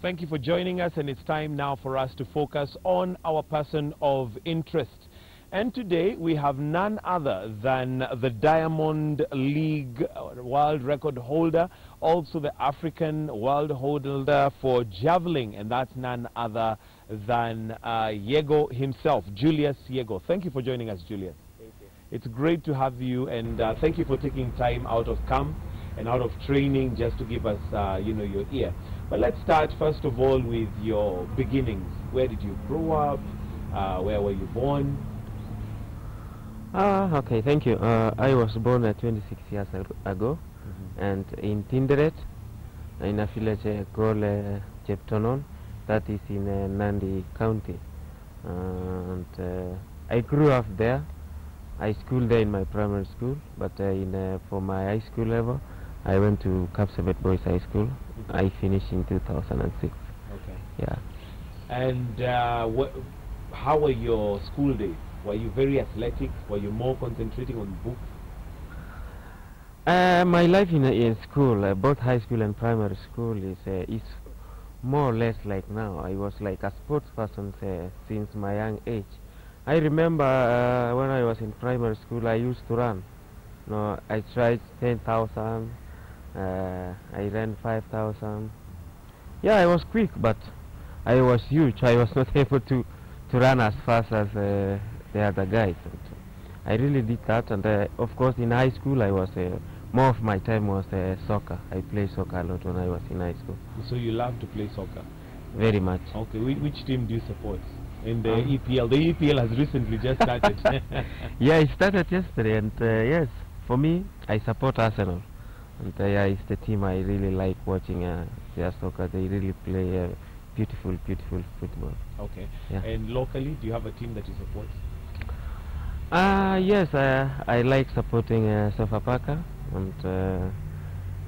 Thank you for joining us, and it's time now for us to focus on our person of interest. And today we have none other than the Diamond League world record holder, also the African world holder for javelin, and that's none other than Yego himself, Julius Yego. Thank you for joining us, Julius. Thank you. It's great to have you, and thank you for taking time out of camp and out of training just to give us, your ear. But let's start first of all with your beginnings. Where did you grow up? Where were you born? Okay, thank you. I was born 26 years ago, and in Tinderet, in a village called Cheptonon, that is in Nandi County. And I grew up there. I schooled there in my primary school, but for my high school level, I went to Kapsabet Boys High School. I finished in 2006. Okay. Yeah. And how were your school days? Were you very athletic? Were you more concentrating on books? My life in school, both high school and primary school, is more or less like now. I was like a sports person since my young age. I remember when I was in primary school, I used to run. I tried 10,000. I ran 5,000. Yeah, I was quick, but I was huge. I was not able to run as fast as the other guys. And I really did that, and of course in high school I was more of my time was soccer. I played soccer a lot when I was in high school. So you love to play soccer? Very much. Okay, which team do you support in the EPL? The EPL has recently just started. Yeah, it started yesterday, and yes, for me, I support Arsenal. And yeah, it's the team I really like watching their soccer. They really play beautiful, beautiful football. Okay. Yeah. And locally, do you have a team that you support? Yes, I like supporting Sofapaka, and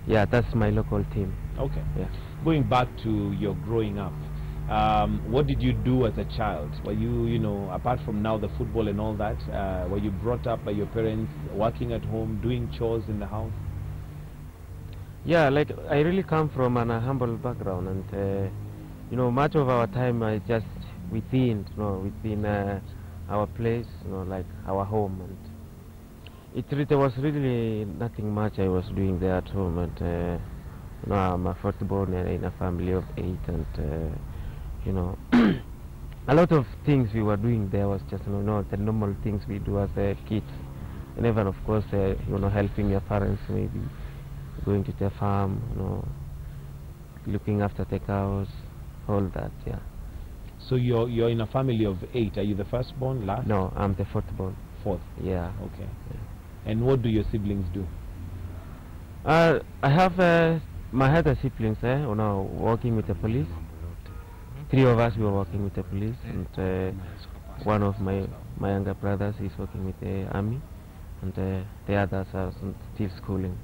yeah, that's my local team. Okay. Yeah. Going back to your growing up, what did you do as a child? Were you, apart from now the football and all that, were you brought up by your parents, working at home, doing chores in the house? Yeah, like I really come from a humble background, and much of our time I just within our place, like our home, and there was really nothing much I was doing there at home. And I'm a firstborn in a family of 8, and a lot of things we were doing there was just the normal things we do as kids, and even of course helping your parents, maybe going to the farm, looking after the cows, all that. Yeah. So you're in a family of 8. Are you the firstborn, last? No, I'm the fourth-born. Fourth. Yeah. Okay. Yeah. And what do your siblings do? I have my other siblings working with the police. 3 of us were working with the police, and one of my younger brothers is working with the army, and the others are still schooling.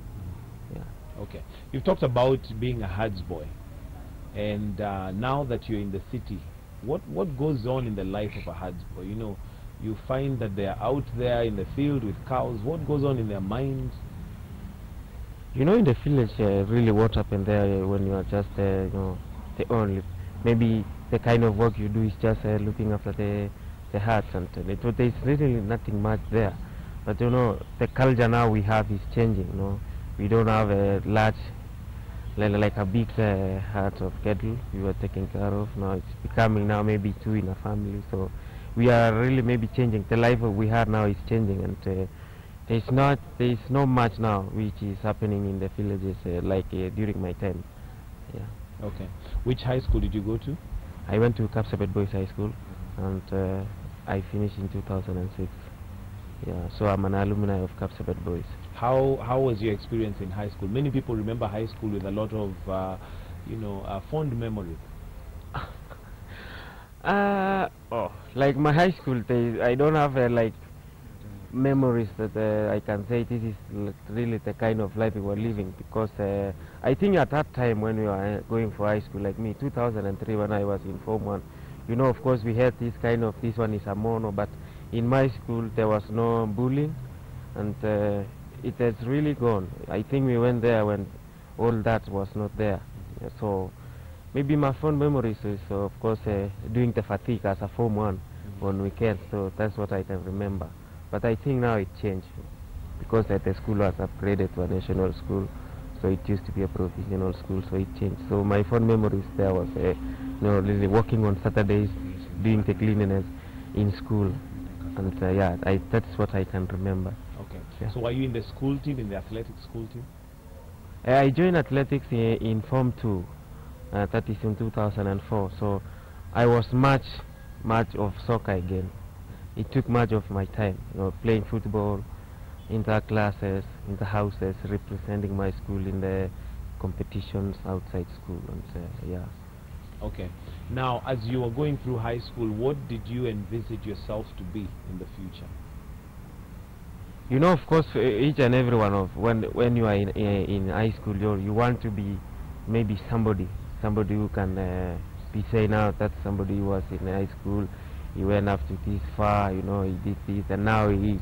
Yeah. Okay. You've talked about being a herds boy, and now that you're in the city, what goes on in the life of a herds boy? You find that they're out there in the field with cows. What goes on in their minds? In the village, really what happened there when you are just, the only, maybe the kind of work you do is just looking after the herds, and there's really nothing much there. But the culture now we have is changing. We don't have a large, like a big herd of cattle we were taking care of. Now it's becoming now maybe 2 in a family. So we are really maybe changing. The life we have now is changing, and there's not much now which is happening in the villages like during my time. Yeah. Okay. Which high school did you go to? I went to Kapsabet Boys High School, and I finished in 2006. Yeah, so I'm an alumni of Kapsabet Boys. How was your experience in high school? Many people remember high school with a lot of fond memories. Like my high school days, I don't have like memories that I can say this is really the kind of life we were living, because I think at that time when we were going for high school, like me, 2003, when I was in Form 1, of course we had this one is a mono, but in my school there was no bullying, and it has really gone. I think we went there when all that was not there. So maybe my fond memories is, of course, doing the fatigue as a Form 1 on weekends, so that's what I can remember. But I think now it changed, because the school was upgraded to a national school, so it used to be a provisional school, so it changed. So my fond memories there was, really working on Saturdays, doing the cleanliness in school, and yeah, that's what I can remember. Okay. Yeah. So were you in the school team, in the athletic school team? I joined athletics in Form 2, that is in 2004, so I was much of soccer again. It took much of my time, playing football, inter-classes, inter-houses, representing my school in the competitions outside school, and yeah. Okay. Now, as you were going through high school, what did you envisage yourself to be in the future? Of course, each and every one of when you are in high school, you want to be maybe somebody who can be saying out that somebody who was in high school, he went up to this far, he did this, and now he is.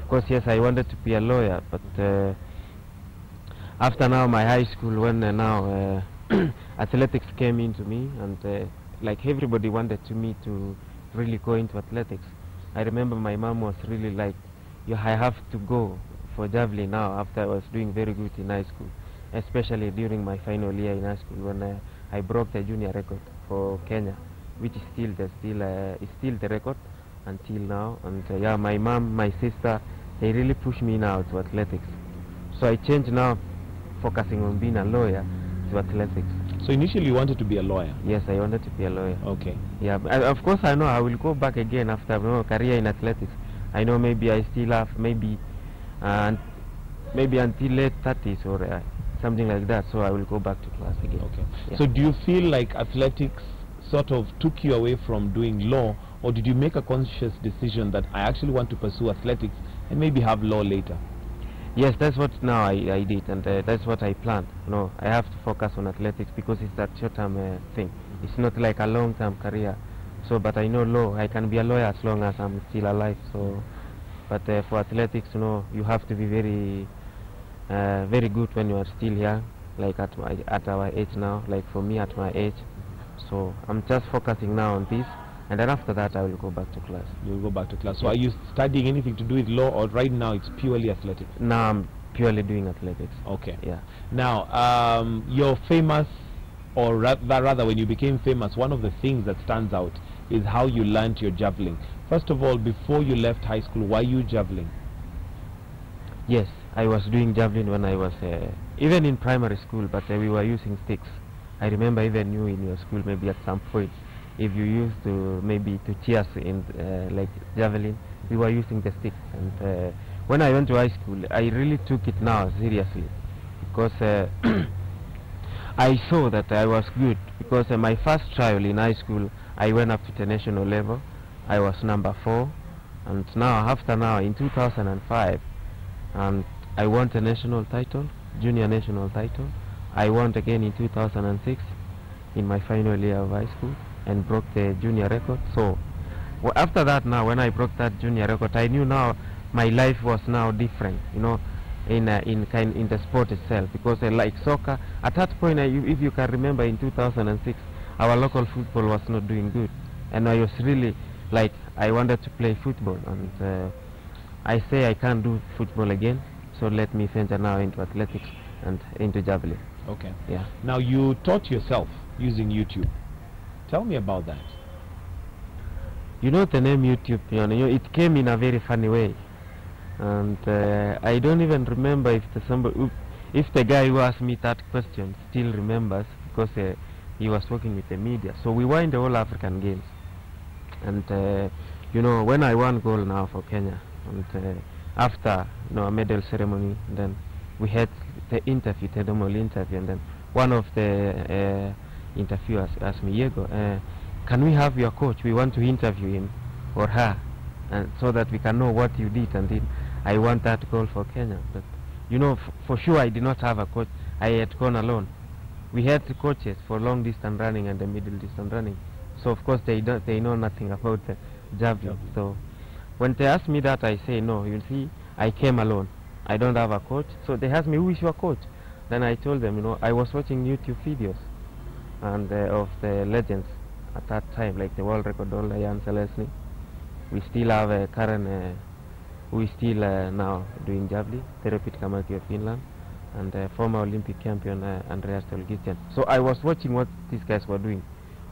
Of course, yes, I wanted to be a lawyer, but after now my high school, when now athletics came into me, and like everybody wanted me to really go into athletics. I remember my mom was really like, I have to go for javelin now, after I was doing very good in high school, especially during my final year in high school, when I broke the junior record for Kenya, which is still the record until now. And yeah, my mom, my sister, they really pushed me now to athletics. So I changed now, focusing on being a lawyer, to athletics. So initially you wanted to be a lawyer? Yes, I wanted to be a lawyer. Okay. Yeah, of course I know I will go back again after a career in athletics. I know maybe I still have maybe until late 30s or something like that, so I will go back to class again. Okay. Yeah. So do you feel like athletics sort of took you away from doing law, or did you make a conscious decision that I actually want to pursue athletics and maybe have law later? Yes, that's what now I did, and that's what I planned. I have to focus on athletics because it's that short-term thing. It's not like a long-term career. So, but I know law, I can be a lawyer as long as I'm still alive. So, but for athletics, you have to be very, very good when you are still young, like at our age now, like for me at my age. So I'm just focusing now on this, and then after that I will go back to class. You will go back to class. So are you studying anything to do with law, or right now it's purely athletics? Now I'm purely doing athletics. Okay. Yeah. Now, you're famous, or rather when you became famous, one of the things that stands out is how you learned your javelin. First of all, before you left high school, why you javelin? Yes, I was doing javelin when I was even in primary school, but we were using sticks. I remember even you in your school, maybe at some point, if you used to maybe to cheers in like javelin, we were using the sticks. And when I went to high school, I really took it now seriously, because I saw that I was good, because my first trial in high school, I went up to the national level. I was number 4, and now after in 2005, and I won the national title, junior national title. I won again in 2006 in my final year of high school, and broke the junior record. So after that, now when I broke that junior record, I knew now my life was now different, in the sport itself, because like soccer at that point, if you can remember, in 2006 our local football was not doing good, and I was really like, I wanted to play football, and I say I can't do football again, so let me venture now into athletics and into javelin. Okay. Yeah. Now, you taught yourself using YouTube. Tell me about that. The name YouTube, it came in a very funny way, and I don't even remember if the guy who asked me that question still remembers, because he was working with the media. So we were in the All African Games, and when I won gold now for Kenya, and after a medal ceremony, then we had the interview, the normal interview, and then one of the interviewers asked me, Yego, can we have your coach? We want to interview him or her, and so that we can know what you did. And then I won that goal for Kenya. But for sure I did not have a coach. I had gone alone. We had coaches for long distance running and the middle distance running. So of course they know nothing about the javelin. So when they asked me that, I say, no, you see, I came alone. I don't have a coach. So they asked me, who is your coach? Then I told them, I was watching YouTube videos. and of the legends at that time, like the world record holder Jan Selesny. We still have a current, who is still now doing javelin, Terapit Kamaki of Finland, and former Olympic champion Andreas Tolgisten. So I was watching what these guys were doing.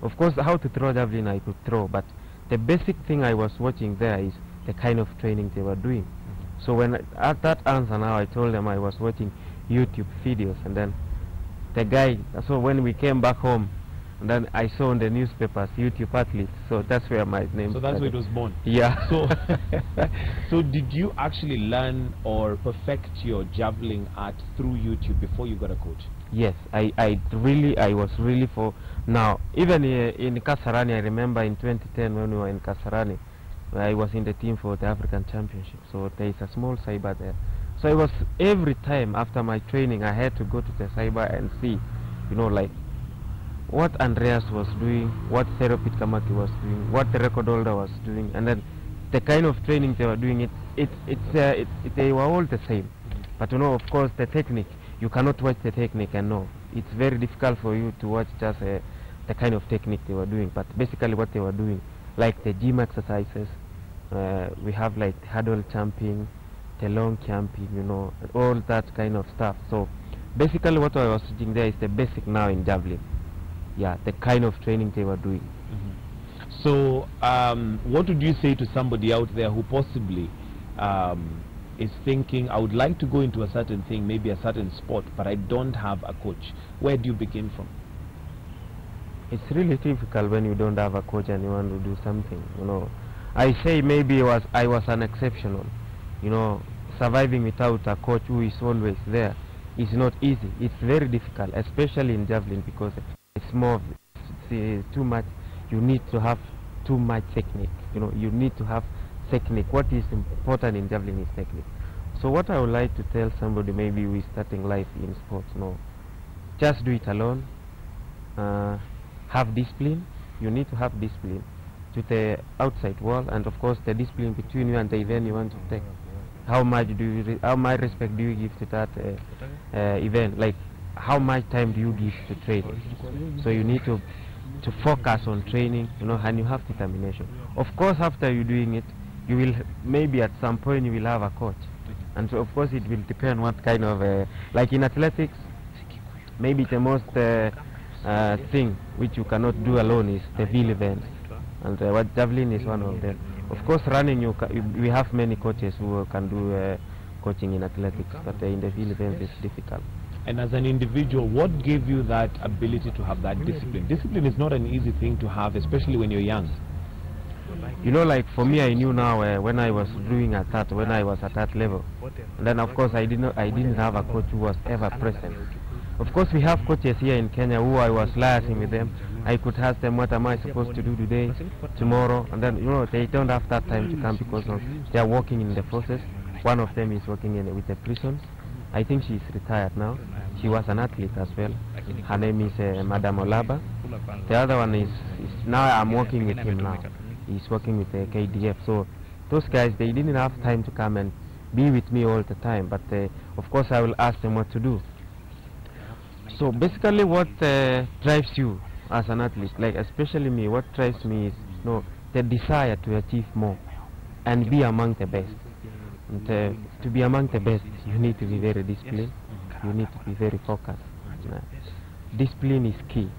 Of course, how to throw javelin I could throw, but the basic thing I was watching there is the kind of training they were doing. So when at that answer now, I told them I was watching YouTube videos, and then the guy, so when we came back home, and then I saw in the newspapers YouTube athletes, so that's where my name So that's where it was born. Yeah. So, so did you actually learn or perfect your javelin art through YouTube before you got a coach? Yes, I was really for now. Even in Kasarani, I remember in 2010 when we were in Kasarani, I was in the team for the African Championship. So there is a small cyber there. So I was every time after my training, I had to go to the cyber and see, you know, like what Andreas was doing, what Therapit Kamaki was doing, what the record holder was doing, and then the kind of training they were doing. They were all the same. But you know, of course, the technique, you cannot watch the technique and know. It's very difficult for you to watch just the kind of technique they were doing. But basically what they were doing, like the gym exercises, we have like hurdle jumping, the long jumping, you know, all that kind of stuff. So basically what I was teaching there is the basic now in javelin. Yeah, the kind of training they were doing. So what would you say to somebody out there who possibly is thinking, I would like to go into a certain thing, maybe a certain sport, but I don't have a coach? Where do you begin from? It's really difficult when you don't have a coach and you want to do something, you know. I say maybe I was an exceptional, you know. Surviving without a coach who is always there is not easy. It's very difficult, especially in javelin, because it's more too much. You need to have too much technique, you know. You need to have technique. What is important in javelin is technique. So what I would like to tell somebody maybe who is starting life in sports, no, just do it alone. Have discipline. You need to have discipline to the outside world, and of course the discipline between you and the event you want to take. How much respect do you give to that event? Like, how much time do you give to training? So you need to focus on training, you know, and you have determination. Of course, after you doing it, you will maybe at some point you will have a coach, and so of course it will depend what kind of like in athletics, maybe the most thing which you cannot do alone is the field events, and what javelin is one of them. Of course, running we have many coaches who can do coaching in athletics, but in the field events it's difficult. And as an individual, what gave you that ability to have that discipline? Discipline is not an easy thing to have, especially when you're young. You know, like for me, I knew now when I was doing when I was at that level. And then of course I didn't have a coach who was ever present. Of course we have coaches here in Kenya who I was liaising with them. I could ask them, what am I supposed to do today, tomorrow, and then, you know, they don't have that time to come because they are working in the forces. One of them is working with the prisons. I think she's retired now. She was an athlete as well. Her name is Madam Olaba. The other one is now I'm working with him now. He's working with the KDF. So those guys, they didn't have time to come and be with me all the time. But of course I will ask them what to do. So basically what drives you as an athlete, like especially me, what drives me is, you know, the desire to achieve more and be among the best. And to be among the best, you need to be very disciplined. You need to be very focused. Discipline is key,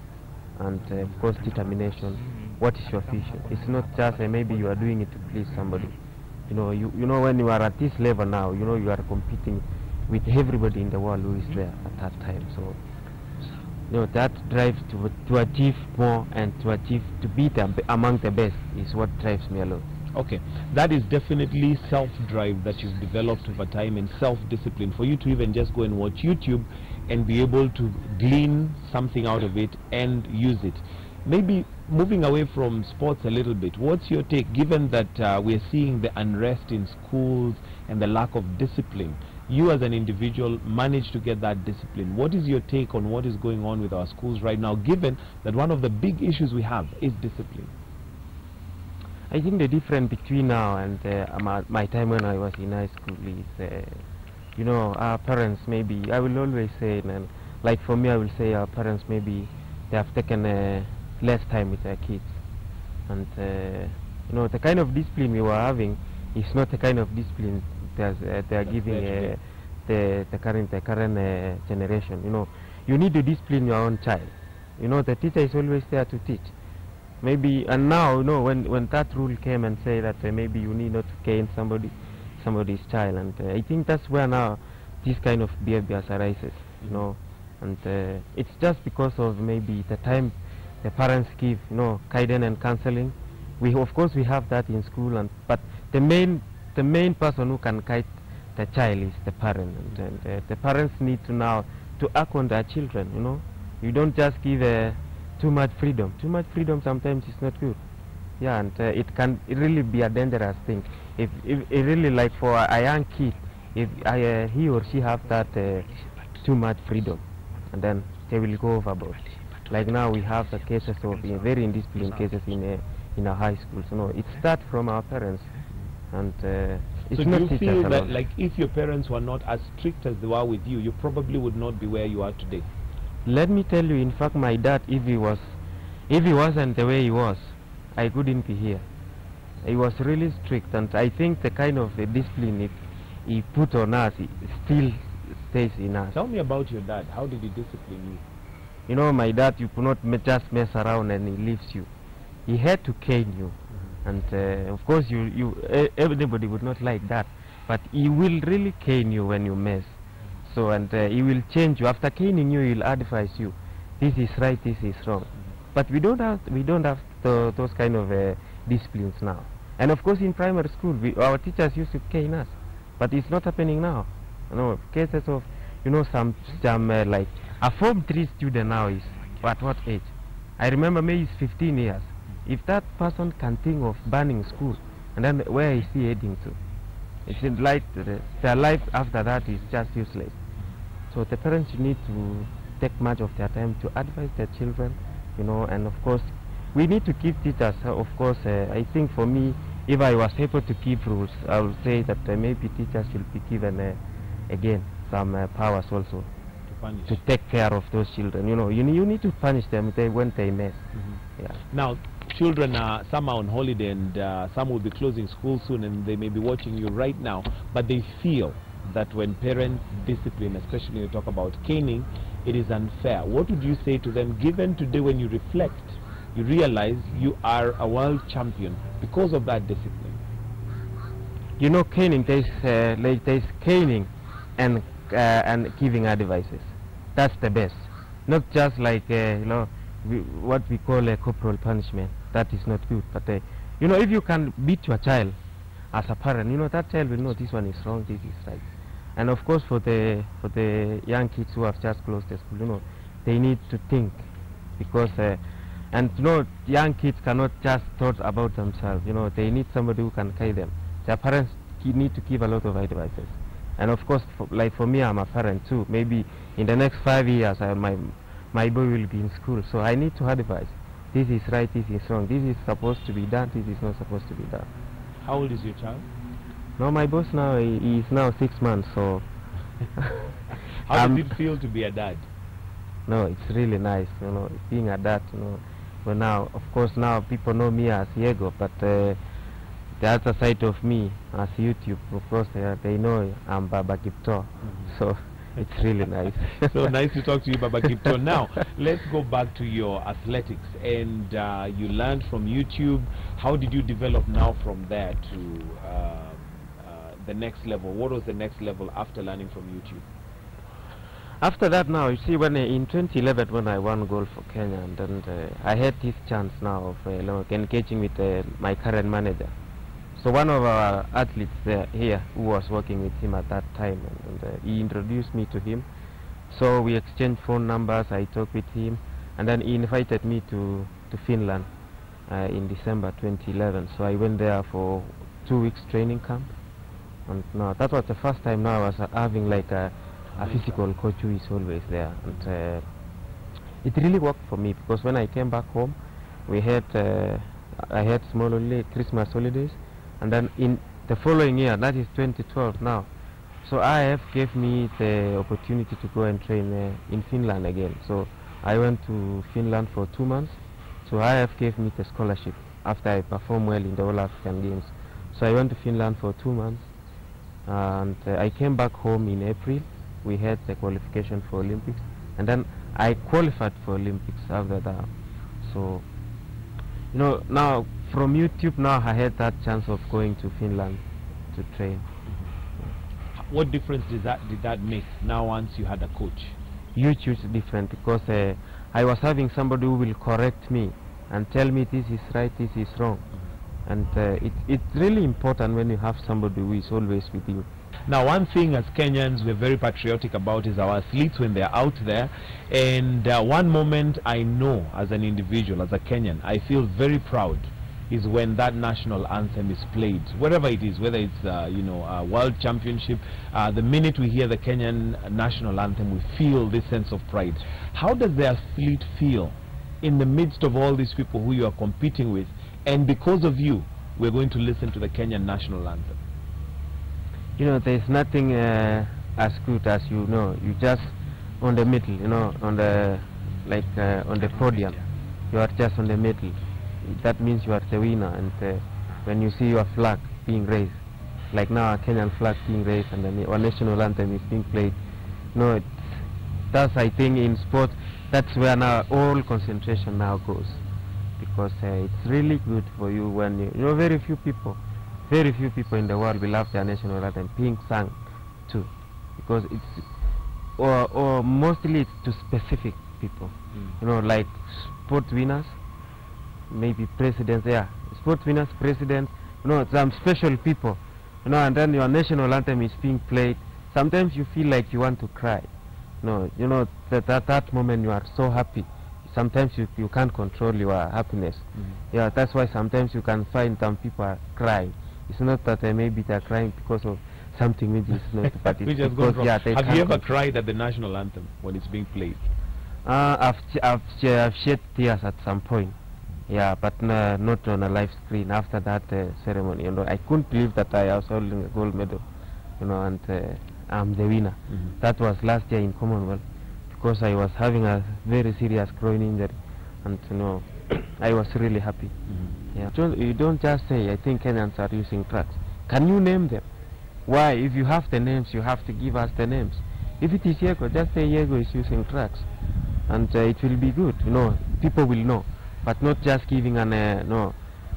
and of course determination. What is your vision? It's not just maybe you are doing it to please somebody. You know when you are at this level now, you know you are competing with everybody in the world who is there at that time. So you know that drive to achieve more and to be among the best is what drives me a lot. Okay, that is definitely self-drive that you've developed over time, and self-discipline for you to even just go and watch YouTube and be able to glean something out of it and use it. Maybe moving away from sports a little bit, what's your take, given that we're seeing the unrest in schools and the lack of discipline? You as an individual managed to get that discipline. What is your take on what is going on with our schools right now, given that one of the big issues we have is discipline? I think the difference between now and my time when I was in high school is, you know, our parents maybe, I will always say, like for me I will say our parents maybe they have taken less time with their kids. And you know, the kind of discipline we were having is not the kind of discipline they are giving the current generation. You know, you need to discipline your own child. You know, the teacher is always there to teach. Maybe, and now, you know, when that rule came and say that maybe you need not to cane somebody's child, and I think that's where now this kind of behavior arises. You know, and it's just because of maybe the time the parents give, you know, guidance and counseling. Of course we have that in school, but the main person who can guide the child is the parent, and the parents need to now to act on their children. You know, you don't just give too much freedom. Too much freedom sometimes is not good. Yeah, and it can really be a dangerous thing. If it really, like for a young kid, if he or she have that too much freedom, and then they will go overboard. Like now we have the cases of very indisciplined cases in our high schools. You know, it starts from our parents, and it's so not do you teachers feel that, alone. like, if your parents were not as strict as they were with you, you probably would not be where you are today? Let me tell you, in fact, my dad, if he wasn't the way he was, I couldn't be here. He was really strict, and I think the kind of discipline he put on us, it still stays in us. Tell me about your dad. How did he discipline you? You know, my dad, you could not just mess around and he leaves you. He had to cane you, and of course, everybody would not like that, but he will really cane you when you mess. So, and he will change you. After caning you, he'll advise you, this is right, this is wrong. But we don't have those kind of disciplines now. And of course, in primary school, our teachers used to cane us, but it's not happening now. You know, cases of, you know, some like a Form 3 student now is at what age? I remember maybe he's 15 years. If that person can think of banning school, and then where is he heading to? It's like their life after that is just useless. So the parents need to take much of their time to advise their children, you know, and of course we need to give teachers, of course, I think for me, if I was able to give rules, I would say that maybe teachers should be given again some powers also to take care of those children. You know, you need to punish them when they mess. Yeah. Now, children are some are on holiday, and some will be closing school soon, and they may be watching you right now, but they feel that when parents discipline, especially when you talk about caning, it is unfair. What would you say to them, given today when you reflect, you realize you are a world champion because of that discipline? You know, caning, there's caning and giving advices. That's the best. Not just like you know, what we call a corporal punishment. That is not good. But you know, if you can beat your child as a parent, you know, that child will know this one is wrong, this is right. And of course, for the young kids who have just closed the school, you know, they need to think, because and you know, young kids cannot just thought about themselves. You know, they need somebody who can guide them. Their parents need to give a lot of advices. And of course, like for me, I'm a parent too. Maybe in the next 5 years, my boy will be in school, so I need to advise. This is right, this is wrong, this is supposed to be done, this is not supposed to be done. How old is your child? No, my boss now, he is now 6 months, so... How does it feel to be a dad? No, it's really nice, you know, being a dad, you know. But now, of course, now people know me as Yego, but the other side of me as YouTube, of course, they know I'm Baba Kipto, so it's really nice. So nice to talk to you, Baba Kipto. Now, let's go back to your athletics, and you learned from YouTube. How did you develop now from there to the next level? What was the next level after learning from YouTube? After that, now, you see, when in 2011, when I won gold for Kenya, and then I had this chance now of engaging with my current manager. So one of our athletes here, who was working with him at that time, and he introduced me to him. So we exchanged phone numbers, I talked with him, and then he invited me to Finland in December 2011. So I went there for 2 weeks training camp. And now that was the first time now I was having like a physical coach who is always there. And it really worked for me, because when I came back home, we had I had small Christmas holidays, and then in the following year, that is 2012 now, so IF gave me the opportunity to go and train in Finland again. So I went to Finland for 2 months. So IF gave me the scholarship after I performed well in the All African Games. So I went to Finland for 2 months, and I came back home in April. We had the qualification for Olympics, and then I qualified for Olympics after that. So, you know, now from YouTube now I had that chance of going to Finland to train. What difference did that make now once you had a coach? Huge different, because I was having somebody who will correct me and tell me this is right, this is wrong. And it's really important when you have somebody who is always with you. Now, one thing as Kenyans we're very patriotic about is our athletes when they're out there. And one moment I know as an individual, as a Kenyan, I feel very proud is when that national anthem is played, wherever it is, whether it's you know, a world championship. The minute we hear the Kenyan national anthem, we feel this sense of pride. How does the athlete feel in the midst of all these people who you are competing with, and because of you, we're going to listen to the Kenyan national anthem? You know, there's nothing as good as, you know, you just on the middle, you know, on the on the podium, you are just on the middle. That means you are the winner. And when you see your flag being raised, like now a Kenyan flag being raised, and then our national anthem is being played, you know, that's, I think, in sport, that's where now all concentration now goes, because it's really good for you when you know, very few people in the world will have their national anthem being sung too, because it's or mostly it's to specific people, you know, like sport winners, maybe presidents, sport winners, presidents, you know, some special people, you know, and then your national anthem is being played. Sometimes you feel like you want to cry. No, you know, that moment you are so happy. Sometimes you can't control your happiness. Yeah, that's why sometimes you can find some people are crying. It's not that maybe they're crying because of something which is not, but it's because, have you ever cried at the national anthem when it's being played? I've shed tears at some point. Yeah, but not on a live screen. After that ceremony, you know, I couldn't believe that I was holding a gold medal, you know, and I'm the winner. That was last year in Commonwealth, because I was having a very serious groin injury, and you know, I was really happy. Yeah. You don't just say, I think Kenyans are using drugs. Can you name them? Why? If you have the names, you have to give us the names. If it is Yego, just say Yego is using drugs, and it will be good. You know, people will know, but not just giving an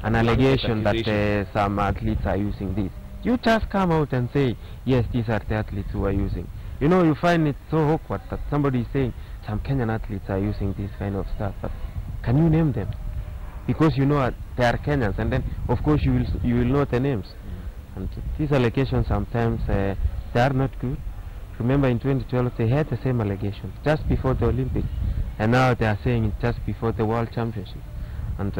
allegation that some athletes are using this. You just come out and say, yes, these are the athletes who are using. You know, you find it so awkward that somebody is saying some Kenyan athletes are using this kind of stuff, but can you name them? Because you know they are Kenyans, and then of course you will know the names. And these allegations sometimes they are not good. Remember in 2012 they had the same allegations just before the Olympics, and now they are saying it just before the World Championship. And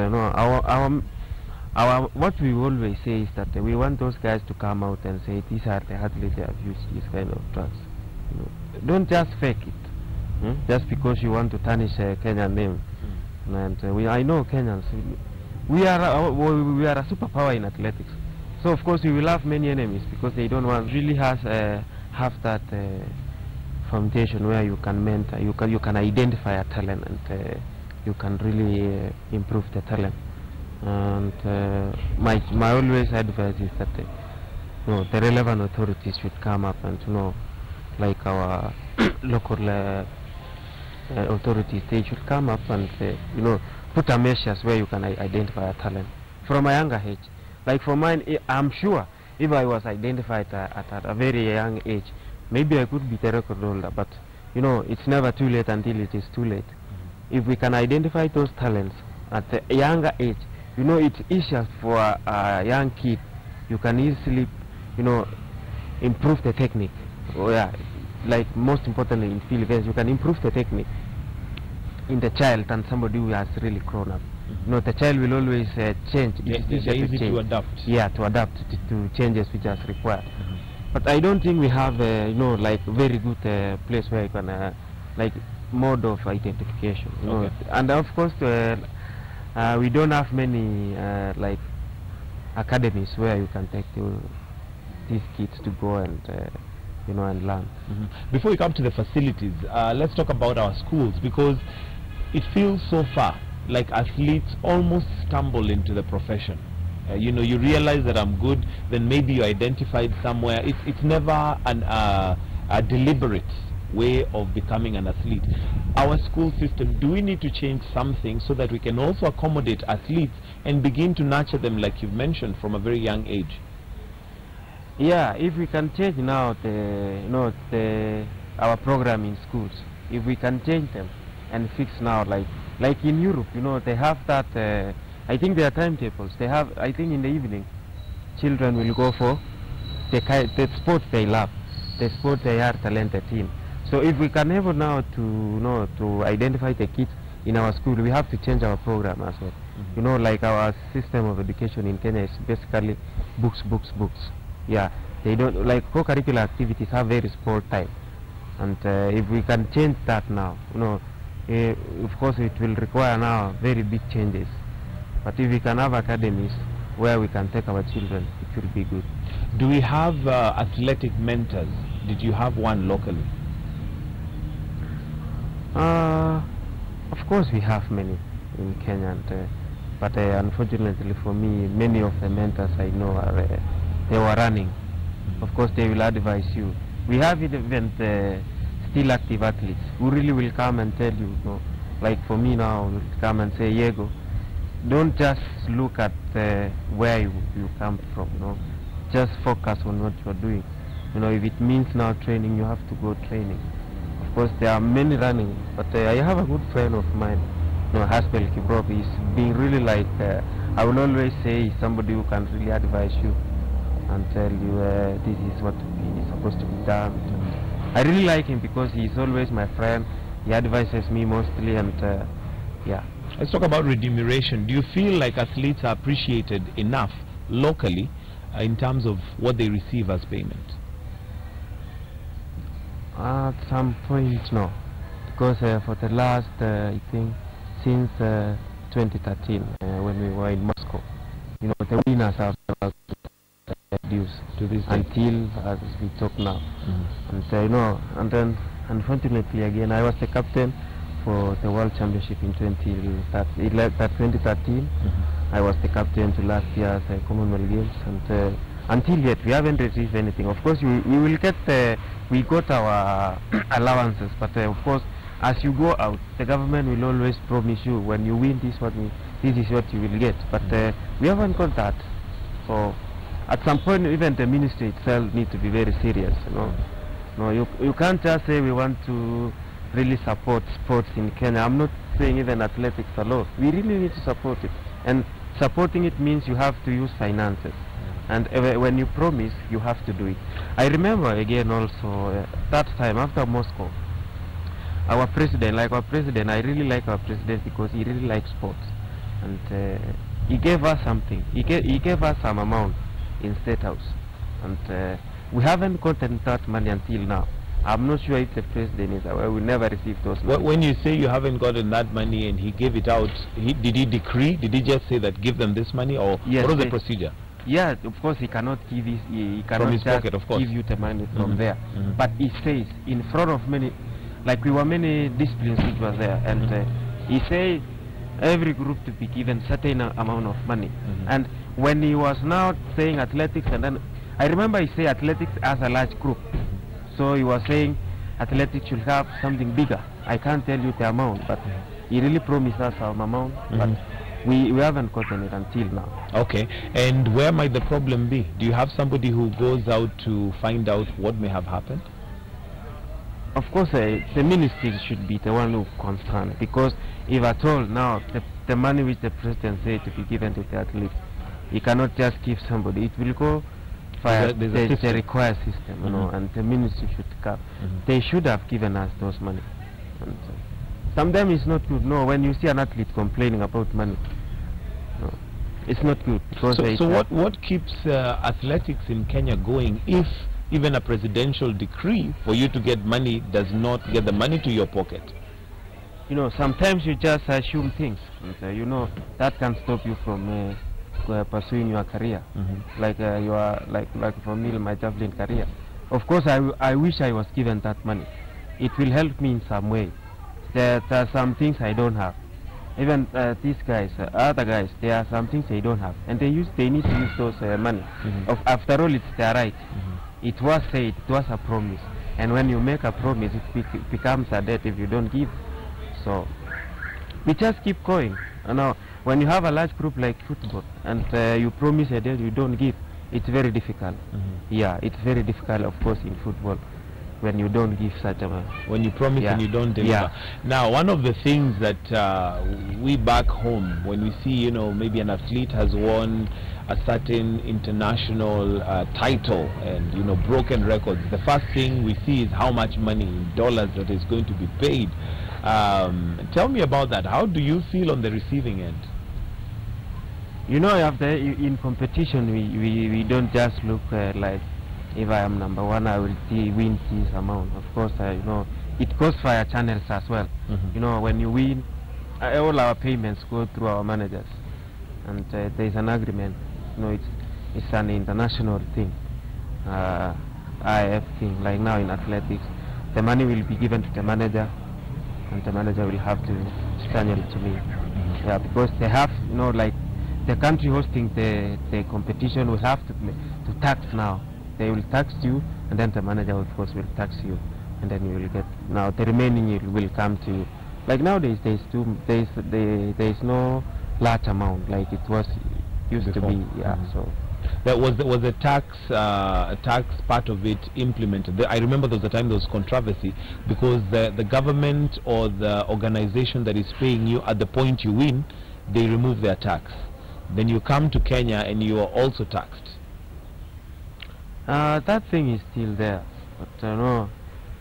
our what we always say is that we want those guys to come out and say these are the athletes that have used this kind of drugs. You know, don't just fake it, just because you want to tarnish a Kenyan name. And I know Kenyans, we are a superpower in athletics. So of course we will have many enemies because they don't want really have that foundation where you can mentor, you can identify a talent, and you can really improve the talent. And my always advice is that you know, the relevant authorities should come up and, you know, like our local authorities, they should come up and you know, put a measures where you can identify a talent from a younger age. Like for mine, I'm sure if I was identified at a very young age, maybe I could be the record holder. But you know, it's never too late until it is too late. If we can identify those talents at a younger age, you know, it's easier for a young kid. You can easily, you know, improve the technique. Oh, yeah, like most importantly in field events, you can improve the technique in the child than somebody who has really grown up. You know, the child will always change. It's easier to change. To adapt. Yeah, to adapt to changes which are required. But I don't think we have, you know, like very good place where you can, like, mode of identification. You know? And of course, we don't have many like academies where you can take these kids to go and you know, and learn. Before we come to the facilities, let's talk about our schools, because it feels so far like athletes almost stumble into the profession. You know, you realize that I'm good, then maybe you identified somewhere. It's never a deliberate way of becoming an athlete. Our school system, do we need to change something so that we can also accommodate athletes and begin to nurture them, like you've mentioned, from a very young age? Yeah, if we can change now our program in schools, if we can change them and fix now, like in Europe, they have that. I think their timetables. They have. I think in the evening, children will go for the sport they love, the sport they are talented in. So if we can able now to identify the kids in our school, we have to change our program as well. Like our system of education in Kenya is basically books. Yeah, they don't like co-curricular activities have very sport time, and if we can change that now, of course it will require now very big changes. But if we can have academies where we can take our children, it will be good. Do we have athletic mentors? Did you have one locally? Of course we have many in Kenya, but unfortunately for me, many of the mentors I know are they were running. Of course they will advise you. We have even still active athletes who really will come and tell you, like for me now, will come and say, Yego, don't just look at where you come from, just focus on what you're doing. If it means now training, you have to go training. Of course there are many running, but I have a good friend of mine, Haspel Kibrov. He's being really like, I will always say, somebody who can really advise you and tell you this is what is supposed to be done. I really like him because he's always my friend. He advises me mostly, and yeah. Let's talk about remuneration. Do you feel like athletes are appreciated enough locally in terms of what they receive as payment? At some point, no, because for the last, I think, since 2013, when we were in Moscow, the winners have reduced to this day, until as we talk now. And then unfortunately again, I was the captain for the World Championship in 2013. I was the captain to last year's Commonwealth Games, and until yet we haven't received anything. Of course, we will get we got our allowances, but of course, as you go out, the government will always promise you when you win this is what you will get. But we haven't got that. So at some point, even the ministry itself needs to be very serious. You can't just say we want to really support sports in Kenya. I'm not saying even athletics alone. We really need to support it, and supporting it means you have to use finances. And when you promise, you have to do it. I remember again also that time after Moscow, our president, I really like our president because he really likes sports, and he gave us something. He gave us some amount in State House, and we haven't gotten that money until now. I'm not sure if the president is aware. We never received those money. When you say you haven't gotten that money and he gave it out, did he decree? Did he just say that give them this money, or yes, what was the procedure? Yeah, of course he cannot give he cannot from his just pocket, of course, give you the money from there. But he says in front of many, like we were many disciplines which was there, and he said every group to be given certain amount of money. And when he was now saying athletics, and then I remember he said athletics as a large group, so he was saying athletics should have something bigger. I can't tell you the amount, but he really promised us some amount, but we haven't gotten it until now. Okay, and where might the problem be? Do you have somebody who goes out to find out what may have happened? Of course, the ministry should be the one who concerned, because if at all now the money which the president said to be given to the athletes, he cannot just give somebody. It will go via the required system, and the ministry should come. They should have given us those money. And, sometimes it's not good. No, when you see an athlete complaining about money, no, it's not good. Because so what keeps athletics in Kenya going if even a presidential decree for you to get money does not get the money to your pocket? Sometimes you just assume things, and that can stop you from pursuing your career. Like you are like for me, my javelin career. Of course, I wish I was given that money. It will help me in some way. there are some things I don't have. Even these guys, other guys, there are some things they don't have, and they need to use those money. After all, it's their right. It was said, it was a promise, and when you make a promise, it becomes a debt if you don't give. So we just keep going. Now, when you have a large group like football, and you promise a debt you don't give, it's very difficult. Yeah, it's very difficult, of course, in football, when you don't give such a when you promise and you don't deliver. Now, one of the things that we back home, when we see, you know, maybe an athlete has won a certain international title and, you know, broken records, the first thing we see is how much money in dollars that is going to be paid. Tell me about that. How do you feel on the receiving end? You know, in competition, we don't just look like, if I am number one, I will win this amount. Of course, you know, it goes via channels as well. You know, when you win, all our payments go through our managers, and there is an agreement. You know, it's an international thing, IF thing. Like now in athletics, the money will be given to the manager, and the manager will have to channel it to me. Yeah, because they have, you know, like the country hosting the competition will have to tax now. They will tax you, and then the manager, of course, will tax you, and then you will get, now the remaining will come to you. Like nowadays, there is no large amount like it was used to be. Yeah, so was a tax part of it implemented. I remember there was a time there was controversy because the government or the organization that is paying you at the point you win, they remove their tax. Then you come to Kenya and you are also taxed. That thing is still there, but no,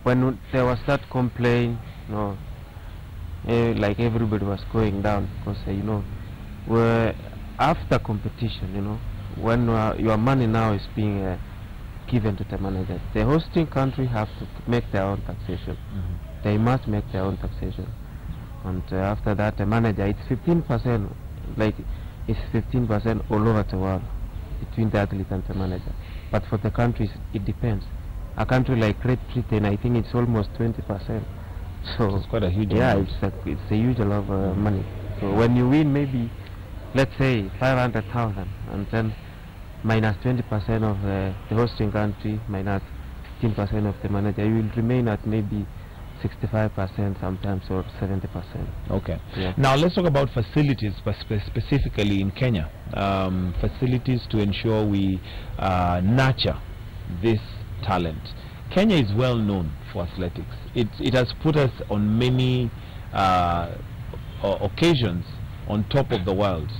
when there was that complaint, no, like everybody was going down because you know, after competition, you know, when your money now is being given to the manager, the hosting country have to make their own taxation. They must make their own taxation, and after that, the manager, it's 15%, like it's 15% all over the world between the athlete and the manager. But for the countries, it depends. A country like Great Britain, I think it's almost 20%. So it's quite a huge amount. It's a huge lot of money. So when you win, maybe, let's say 500,000, and then minus 20% of the hosting country, minus 15% of the manager, you will remain at maybe 65% sometimes, or 70%. Okay. Yeah. Now let's talk about facilities, specifically in Kenya. Facilities to ensure we nurture this talent. Kenya is well known for athletics. It has put us on many occasions on top of the world.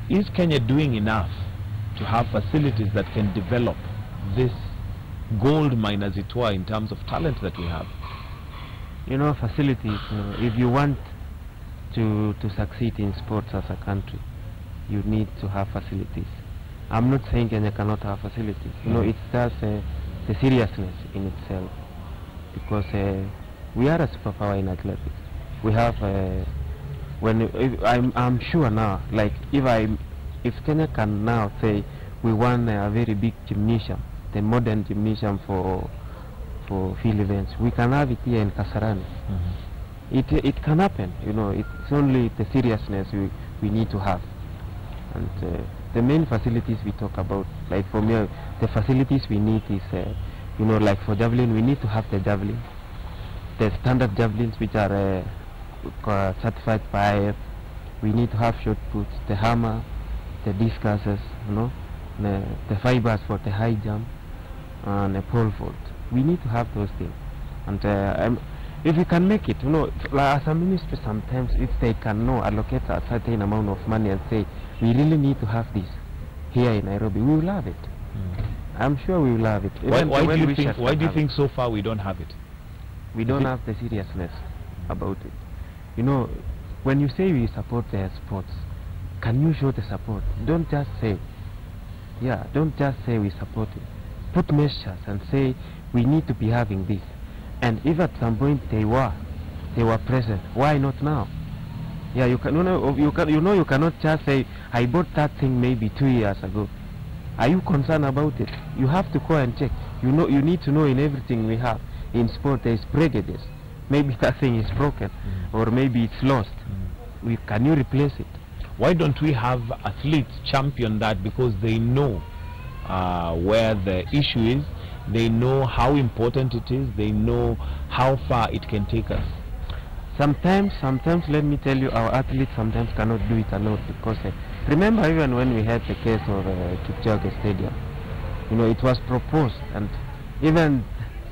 Is Kenya doing enough to have facilities that can develop this gold mine, as it were, in terms of talent that we have? You know, facilities, if you want to succeed in sports as a country, you need to have facilities. I'm not saying Kenya cannot have facilities. You know, it's just the seriousness in itself, because we are a superpower in athletics. We have, I'm sure now, like if Kenya can now say we want a very big gymnasium, the modern gymnasium for field events, we can have it here in Kasarani. It can happen, you know. It's only the seriousness we need to have. And the main facilities we talk about, like for me, the facilities we need is, you know, like for javelin, we need to have the javelin, the standard javelins which are certified by IF. We need to have shot puts, the hammer, the discuses, you know, the fibers for the high jump, and a pole vault. We need to have those things. And if we can make it, you know, as a ministry, sometimes if they can allocate a certain amount of money and say, we really need to have this here in Nairobi, we will have it. I'm sure we will have it. Why do you think so far we don't have it? We don't have the seriousness about it. You know, when you say we support the sports, can you show the support? Don't just say, don't just say we support it. Put measures and say we need to be having this. And if at some point they were present, why not now? Yeah, you cannot just say I bought that thing maybe 2 years ago. Are you concerned about it? You have to go and check. You need to know in everything we have in sport there is prejudice. maybe that thing is broken, or maybe it's lost. Can you replace it? Why don't we have athletes champion that, because they know where the issue is, they know how important it is, they know how far it can take us? Sometimes let me tell you, our athletes sometimes cannot do it alone, because remember, even when we had the case of Kipchoge Stadium, you know, it was proposed and even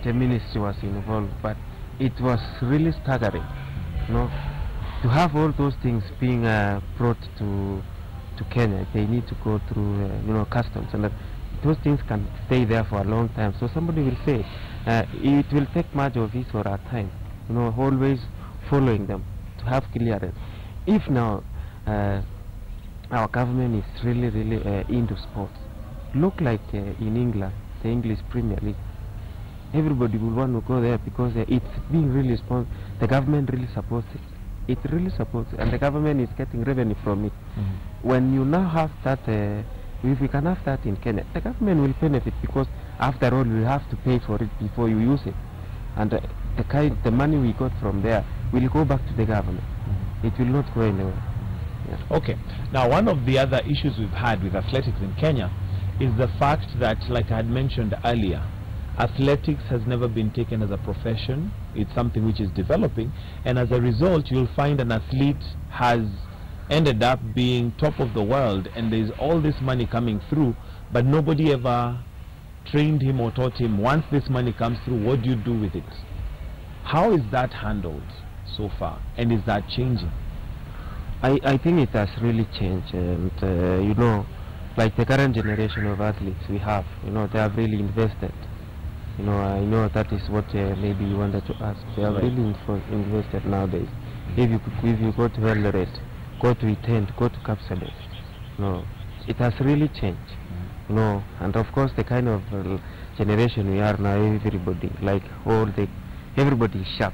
the ministry was involved, but it was really staggering, you know, to have all those things being brought to Kenya. They need to go through you know, customs, and those things can stay there for a long time. So somebody will say it will take much of his or our time, you know, always following them to have clearance. If now our government is really into sports, look like in England, the English Premier League, everybody will want to go there because it's being really sponsored. The government really supports it. It really supports it, and the government is getting revenue from it. When you now have that, if we can have that in Kenya, the government will benefit, because after all, you have to pay for it before you use it, and the money we got from there will go back to the government. It will not go anywhere. Yeah. Okay. Now, one of the other issues we've had with athletics in Kenya is the fact that, like I had mentioned earlier, athletics has never been taken as a profession. It's something which is developing, and as a result, you'll find an athlete has ended up being top of the world, and there's all this money coming through, but nobody ever trained him or taught him, once this money comes through, what do you do with it? How is that handled so far, and is that changing? I think it has really changed, and you know, like the current generation of athletes we have, you know, they have really invested. You know, I know that is what maybe you wanted to ask. They have really invested nowadays. If you go to Eldoret, go to Itent, go to Kapsabet, you know, it has really changed. You know, and of course the kind of generation we are now, everybody is sharp.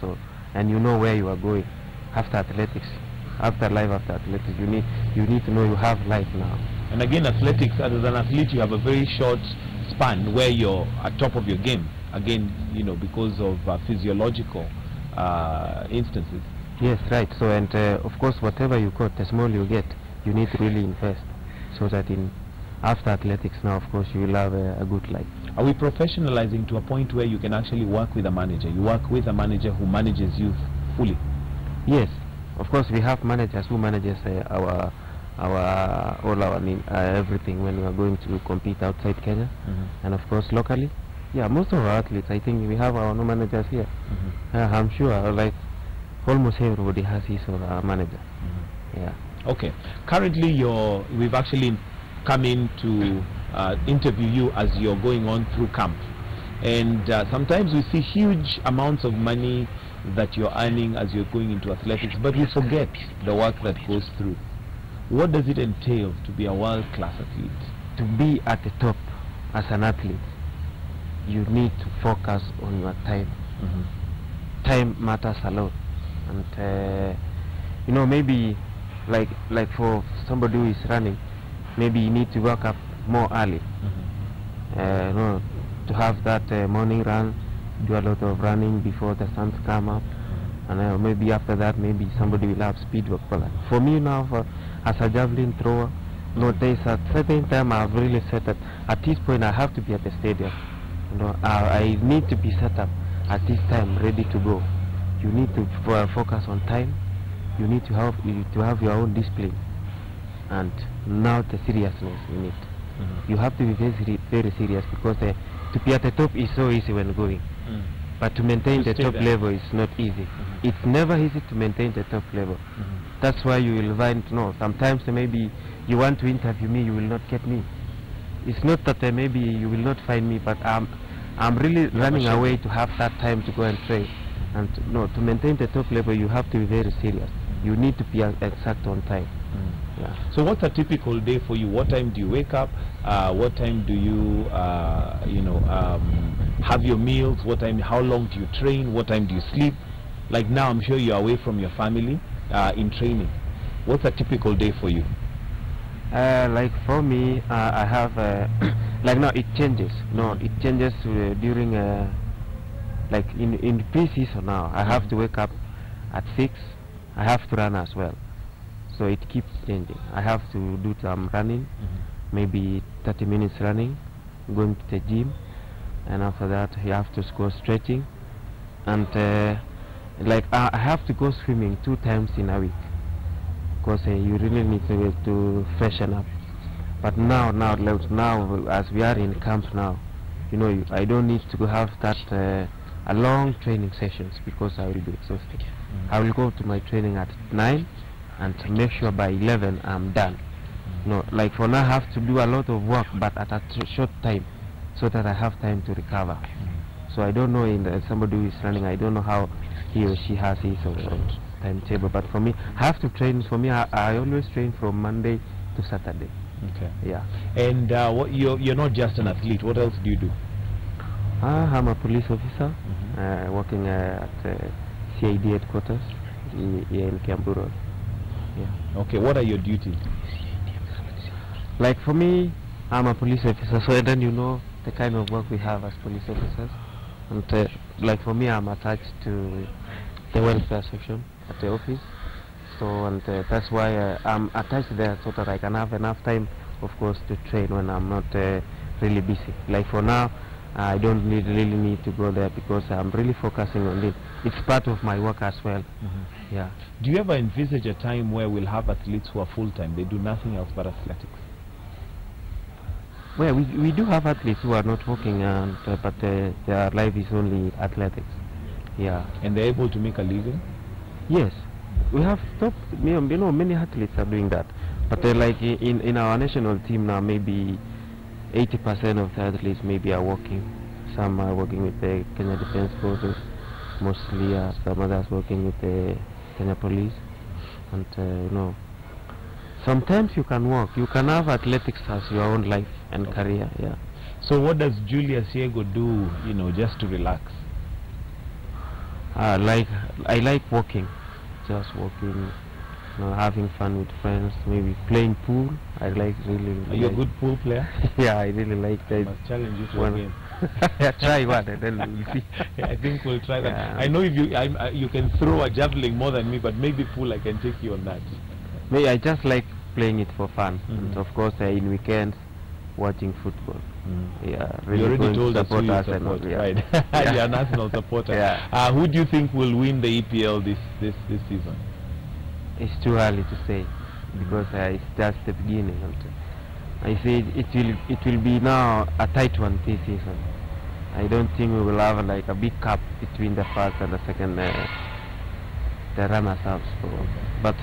So, and you know where you are going after athletics, after athletics. You need to know you have life now. And again, athletics, as an athlete, you have a very short span where you're at top of your game. Again, you know, because of physiological instances. Yes, right. So, and of course, whatever you got, the small you get, you need to really invest, so that after athletics now, of course, you will have a good life. Are we professionalizing to a point where you can actually work with a manager? You work with a manager who manages you fully? Yes, of course, we have managers who manages everything when we are going to compete outside Kenya, and of course locally. Yeah, most of our athletes, I think we have our own managers here. I'm sure, like almost everybody has his or her manager. Yeah. Okay. Currently, we've actually come in to interview you as you're going on through camp, and sometimes we see huge amounts of money that you're earning as you're going into athletics, but we forget the work that goes through. What does it entail to be a world-class athlete? To be at the top as an athlete, you need to focus on your time. Time matters a lot, and you know, maybe like for somebody who is running, maybe you need to wake up more early. You know, to have that morning run, do a lot of running before the sun come up, and maybe after that, maybe somebody will have speed work. For me now, as a javelin thrower, no, there's a certain time I've really set that at this point I have to be at the stadium. You know, I need to be set up at this time, ready to go. You need to focus on time. You need to have your own discipline, and now the seriousness in it. You have to be very serious, because to be at the top is so easy when going, but to maintain the top level is not easy. It's never easy to maintain the top level. That's why you will find, sometimes maybe you want to interview me, you will not get me. It's not that maybe you will not find me, but I'm really running away to have that time to go and train. And to maintain the top level, you have to be very serious. You need to be exact on time. Yeah. So what's a typical day for you? What time do you wake up? What time do you, have your meals? What time? How long do you train? What time do you sleep? Like now, I'm sure you're away from your family in training. What's a typical day for you? Like for me, I have like now it changes. It changes during like in pre-season now, I have to wake up at 6. I have to run as well, so it keeps changing. I have to do some running, maybe 30 minutes running, going to the gym, and after that you have to go stretching, and like I have to go swimming 2 times in a week, because you really need to freshen up. But now as we are in camp now, you know, I don't need to have that a long training sessions, because I will be exhausted. I will go to my training at 9 and to make sure by 11 I'm done. No, like for now I have to do a lot of work, but at a short time, so that I have time to recover. So I don't know, somebody who is running, I don't know how he or she has his own timetable, but for me, I have to train. For me, I always train from Monday to Saturday. Okay. Yeah. And you're not just an athlete. What else do you do? I'm a police officer, working at CID headquarters here in Kiambu Road. Yeah. Okay. What are your duties? Like for me, I'm a police officer, so then you know the kind of work we have as police officers. And like for me, I'm attached to the welfare section at the office. So and that's why I'm attached there, so that I can have enough time, of course, to train when I'm not really busy. Like for now, I don't really need to go there, because I'm really focusing on it. It's part of my work as well. Yeah. Do you ever envisage a time where we'll have athletes who are full-time, they do nothing else but athletics? Well, we do have athletes who are not working, and but their life is only athletics. Yeah. And they're able to make a living? Yes. We have stopped, you know, many athletes are doing that. But like in our national team now, maybe 80% of the athletes maybe are working. Some are working with the Kenya Defense Forces, mostly some others working with the Kenya Police. And you know, sometimes you can work, you can have athletics as your own life and career. Yeah. So what does Julius Yego do, you know, just to relax? Like I like walking, just walking, you know, having fun with friends, maybe playing pool. I like really. Are you a good pool player? Yeah, I really like that. I must challenge you to a game. Yeah, try one and then we'll see. I think we'll try that. Yeah. I know if you can throw a javelin more than me, but maybe pool I can take you on that. Maybe I just like playing it for fun, and of course in weekends watching football. Yeah, really. You already told us who you Arsenal, support, yeah. right? Yeah. You're an Arsenal supporter. Yeah. Who do you think will win the EPL this season? It's too early to say, because it's just the beginning. And I say it will be now a tight one this season. I don't think we will have like a big gap between the first and the second, the runners-up. So, but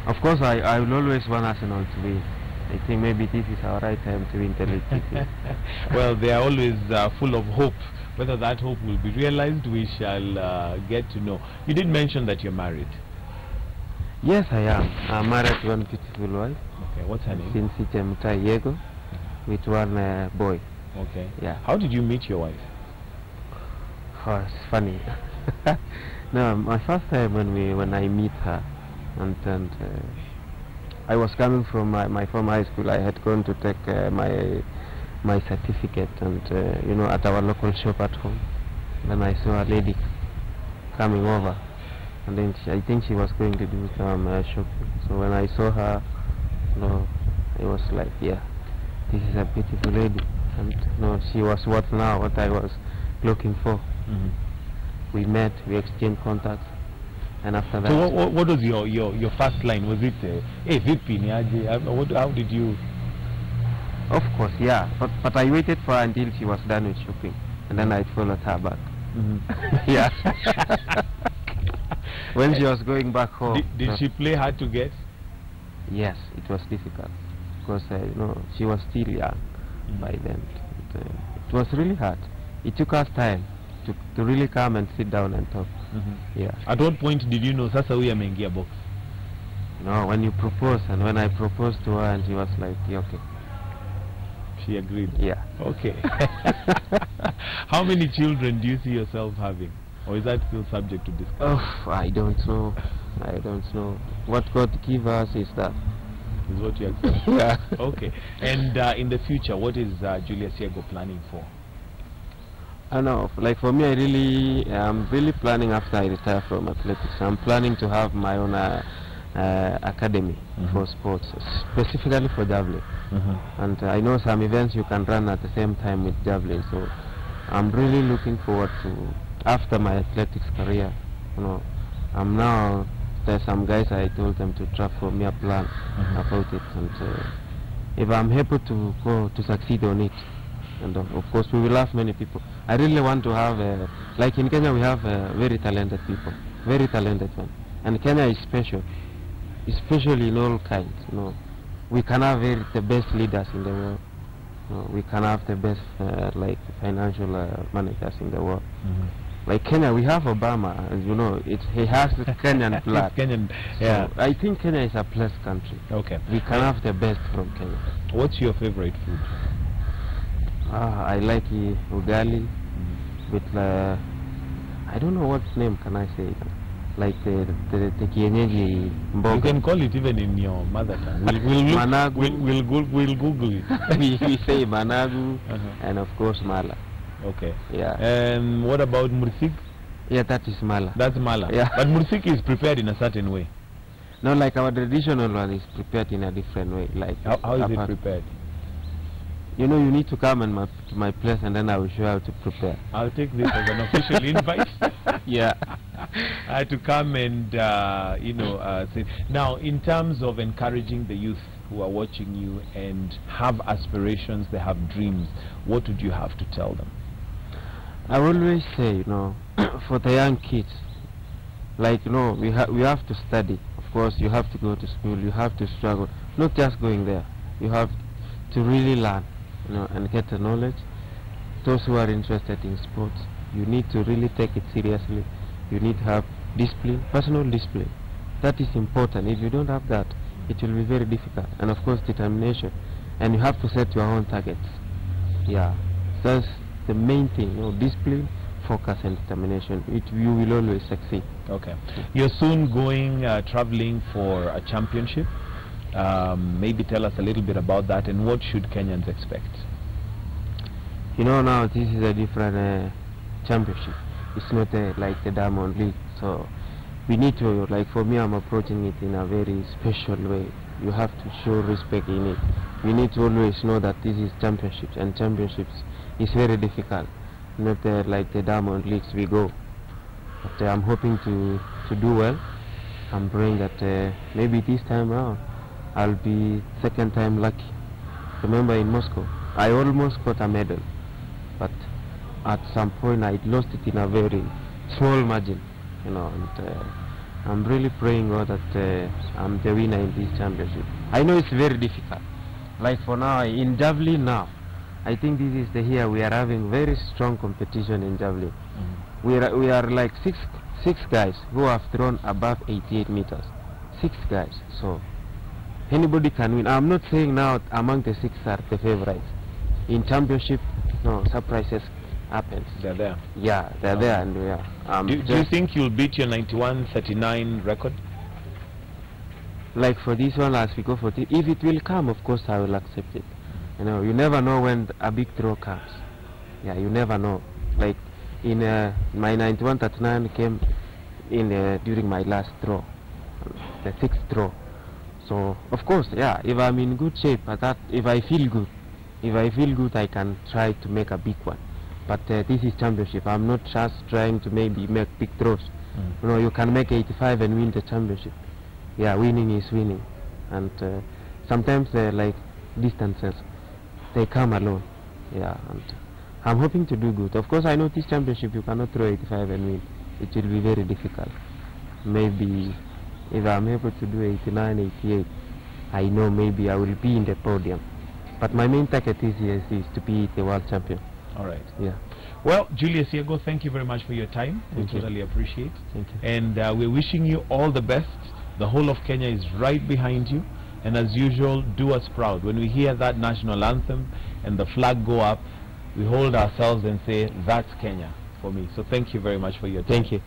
of course, I will always want Arsenal to win. I think maybe this is our right time to win the league. Well, they are always full of hope. Whether that hope will be realized, we shall get to know. You did mention that you're married. Yes, I am. I'm married to one beautiful wife. Okay, what's her name? Julius Yego, with one boy. Okay. Yeah. How did you meet your wife? Oh, it's funny. No, my first time when I meet her, and I was coming from my former high school. I had gone to take my certificate, and you know, at our local shop at home. Then I saw a lady coming over, and then I think she was going to do some shopping. So when I saw her, you know, it was like, yeah, this is a beautiful lady, and you know, she was what I was looking for. We met, we exchanged contacts, and after that. So what was your first line? Was it, hey, vipi ni aje? How did you? Of course, yeah, but I waited for her until she was done with shopping, and then I followed her back. Yeah. When she was going back home. Did she play hard to get? Yes, it was difficult, because you know, she was still young by then. It was really hard. It took us time to really come and sit down and talk. Yeah. At what point did you know sasa huyu ameingia box? No, when you propose, and when I proposed to her, and she was like, yeah, okay. She agreed? Yeah. Okay. How many children do you see yourself having? Or is that still subject to discussion? Oh, I don't know. I don't know. What God give us is that. Is what you accept? Yeah. Okay. And in the future, what is Julius Yego planning for? I know, like for me, I'm really planning after I retire from athletics. I'm planning to have my own academy for sports, specifically for javelin. And I know some events you can run at the same time with javelin. So I'm really looking forward to, after my athletics career, you know, there's some guys I told them to draft for me a plan about it, and if I'm able to go to succeed on it, and of course we will have many people. I really want to have, like in Kenya we have very talented people, very talented men, and Kenya is special, especially in all kinds. You know, we can have the best leaders in the world. You know, we can have the best like financial managers in the world. Like Kenya, we have Obama, and you know, he has the Kenyan blood. Kenyan, yeah. So I think Kenya is a blessed country. Okay. We can have the best from Kenya. What's your favorite food? I like ugali with I don't know what name can I say. Like the kienyeji mboga. You can call it even in your mother tongue. We'll Google it. we say managu and of course mala. Okay. Yeah. And what about mursik? Yeah, that is mala. That's mala. Yeah. But mursik is prepared in a certain way. No, like our traditional one is prepared in a different way. Like how is it prepared? You know, you need to come to my place, and then I will show you how to prepare. I'll take this as an official invite. Yeah. To come and you know, say. Now, in terms of encouraging the youth who are watching you and have aspirations, they have dreams, what would you have to tell them? I always say, you know, for the young kids, like, you know, we have to study. Of course, you have to go to school. You have to struggle. Not just going there. You have to really learn, you know, and get the knowledge. Those who are interested in sports, you need to really take it seriously. You need to have discipline, personal discipline. That is important. If you don't have that, it will be very difficult. And of course, determination. And you have to set your own targets. Yeah, that's the main thing. You know, discipline, focus, and determination. You will always succeed. Okay. You're soon going traveling for a championship. Maybe tell us a little bit about that, and what should Kenyans expect? You know, now this is a different championship. It's not like the Diamond League, so we need to, like for me, I'm approaching it in a very special way. You have to show respect in it. We need to always know that this is championships, and championships is very difficult. Not like the Diamond Leagues we go. But I'm hoping to do well. I'm praying that maybe this time around I'll be second time lucky. Remember in Moscow, I almost got a medal, but at some point I lost it in a very small margin, you know. And I'm really praying God that I'm the winner in this championship. I know it's very difficult. Like for now, in javelin now, I think this is the year we are having very strong competition in javelin. We are like six guys who have thrown above 88 meters. 6 guys. So anybody can win. I'm not saying now among the 6 are the favorites. In championship, no, surprises happens. They're there. Yeah, they're there, and yeah. Do you think you'll beat your 91-39 record? Like for this one, as we go for this, if it will come, of course I will accept it. You know, you never know when a big throw comes. Yeah, you never know. Like in my 91-39 came in during my last throw, the 6th throw. So of course, yeah, if I'm in good shape, if I feel good, I can try to make a big one. But this is championship. I'm not just trying to maybe make big throws. You know, you can make 85 and win the championship. Yeah, winning is winning. And sometimes like distances, they come alone. Yeah, and I'm hoping to do good. Of course, I know this championship you cannot throw 85 and win. It will be very difficult. Maybe if I'm able to do 89, 88, I know maybe I will be in the podium. But my main target is to be the world champion. All right. Yeah. Well, Julius Yego, thank you very much for your time. We totally appreciate. Thank you. And we're wishing you all the best. The whole of Kenya is right behind you. And as usual, do us proud. When we hear that national anthem and the flag go up, we hold ourselves and say, that's Kenya for me. So thank you very much for your time. Thank you.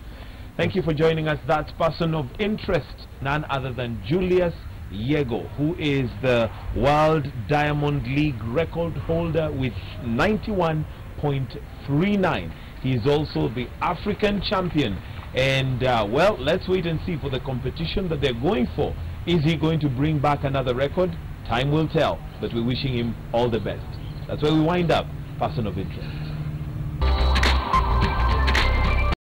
Thank you for joining us. That person of interest, none other than Julius Yego, who is the World Diamond League record holder with 91 139.39. He is also the African champion. And well, let's wait and see for the competition that they're going for. Is he going to bring back another record? Time will tell, but we're wishing him all the best. That's where we wind up Person of Interest.